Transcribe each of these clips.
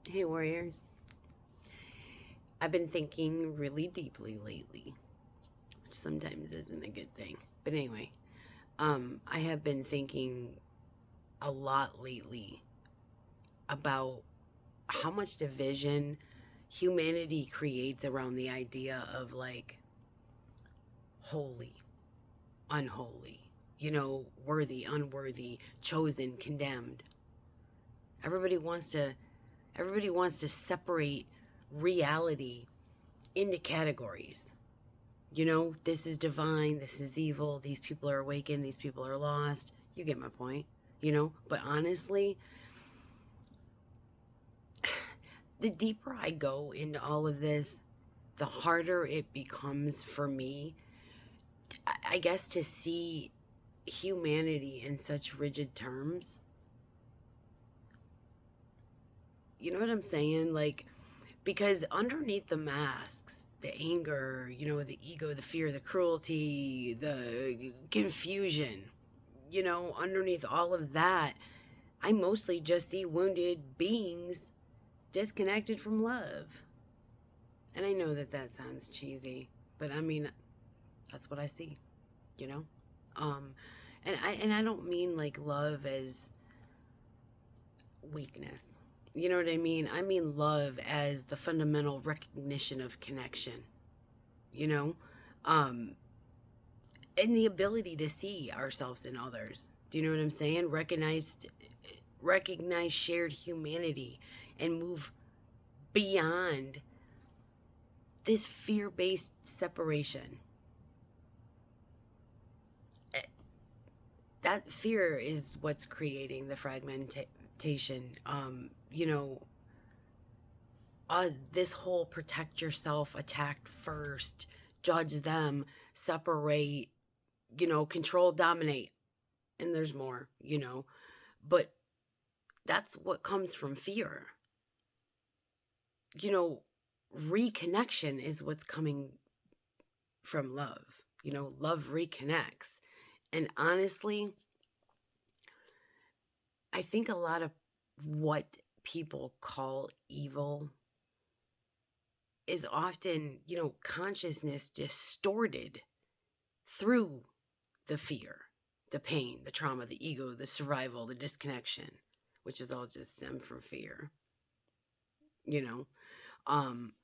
Hey, warriors. I've been thinking really deeply lately, which sometimes isn't a good thing. But anyway, I have been thinking a lot lately about how much division humanity creates around the idea of like holy, unholy, worthy, unworthy, chosen, condemned. Everybody wants to everybody wants to separate reality into categories. This is divine, this is evil, these people are awakened, these people are lost. You get my point, But honestly, the deeper I go into all of this, the harder it becomes for me, I guess, to see humanity in such rigid terms. You know what I'm saying? Like, because underneath the masks, the anger, the ego, the fear, the cruelty, the confusion, underneath all of that, I mostly just see wounded beings disconnected from love. And I know that that sounds cheesy, but I mean, that's what I see, you know? Um, and I don't mean like love as weakness. You know what I mean? I mean love as the fundamental recognition of connection, you know? Um, and the ability to see ourselves in others. Do you know what I'm saying? Recognize shared humanity and move beyond this fear-based separation. Eh, That fear is what's creating the fragmentation. This whole protect yourself, attack first, judge them, separate, control, dominate, and there's more, but that's what comes from fear. you know, Reconnection is what's coming from love. Love reconnects. And honestly, I think a lot of what people call evil is often, consciousness distorted through the fear, the pain, the trauma, the ego, the survival, the disconnection, which is all just stemmed from fear, you know? Um,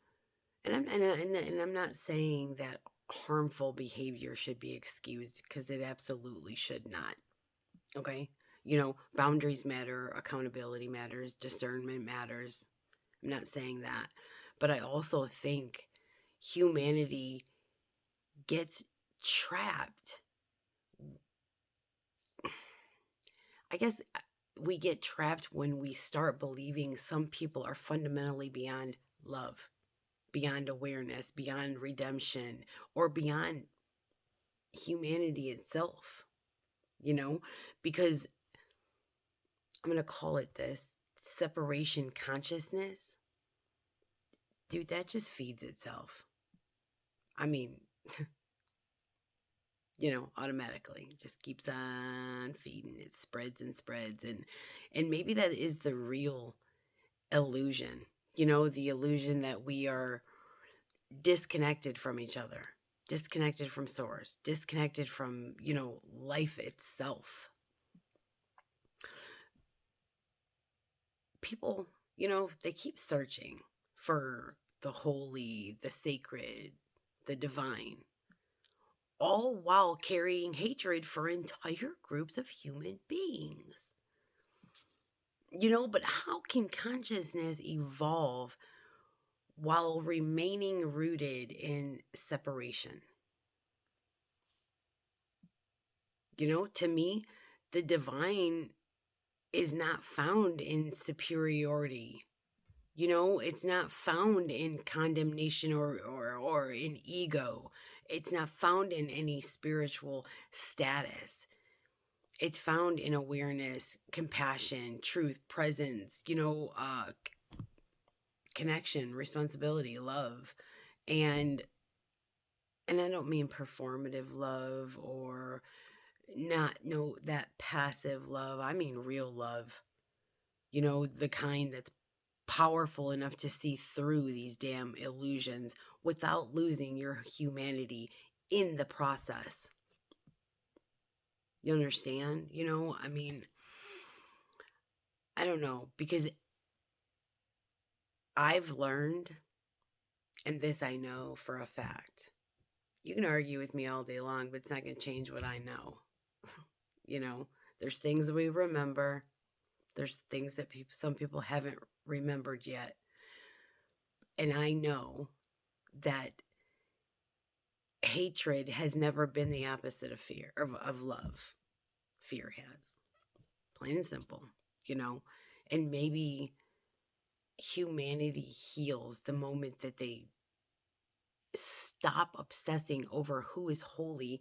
and I'm not saying that harmful behavior should be excused because it absolutely should not. Okay? Boundaries matter, accountability matters, discernment matters. I'm not saying that. But I also think humanity gets trapped. I guess we get trapped when we start believing some people are fundamentally beyond love, beyond awareness, beyond redemption, or beyond humanity itself, you know? Because I'm going to call it this separation consciousness. Dude, that just feeds itself. I mean, automatically it just keeps on feeding. It spreads and spreads, and maybe that is the real illusion. The illusion that we are disconnected from each other, disconnected from source, disconnected from, life itself. People, they keep searching for the holy, the sacred, the divine, all while carrying hatred for entire groups of human beings. But how can consciousness evolve while remaining rooted in separation? To me, the divine is not found in superiority. It's not found in condemnation or in ego. It's not found in any spiritual status. It's found in awareness, compassion, truth, presence, connection, responsibility, love. And and I don't mean performative love or not no that passive love. I mean real love. The kind that's powerful enough to see through these damn illusions without losing your humanity in the process. You understand? You know, I mean, I don't know, because I've learned, and this I know for a fact. You can argue with me all day long, but it's not going to change what I know. You know, there's things we remember. There's things that some people haven't remembered yet. And I know that hatred has never been the opposite of fear, of love. Fear has. Plain and simple, you know. And maybe humanity heals the moment that they stop obsessing over who is holy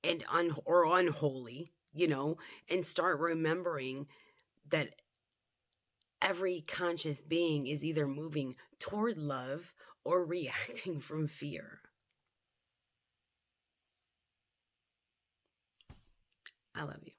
and or unholy, you know, and start remembering that every conscious being is either moving toward love or reacting from fear. I love you.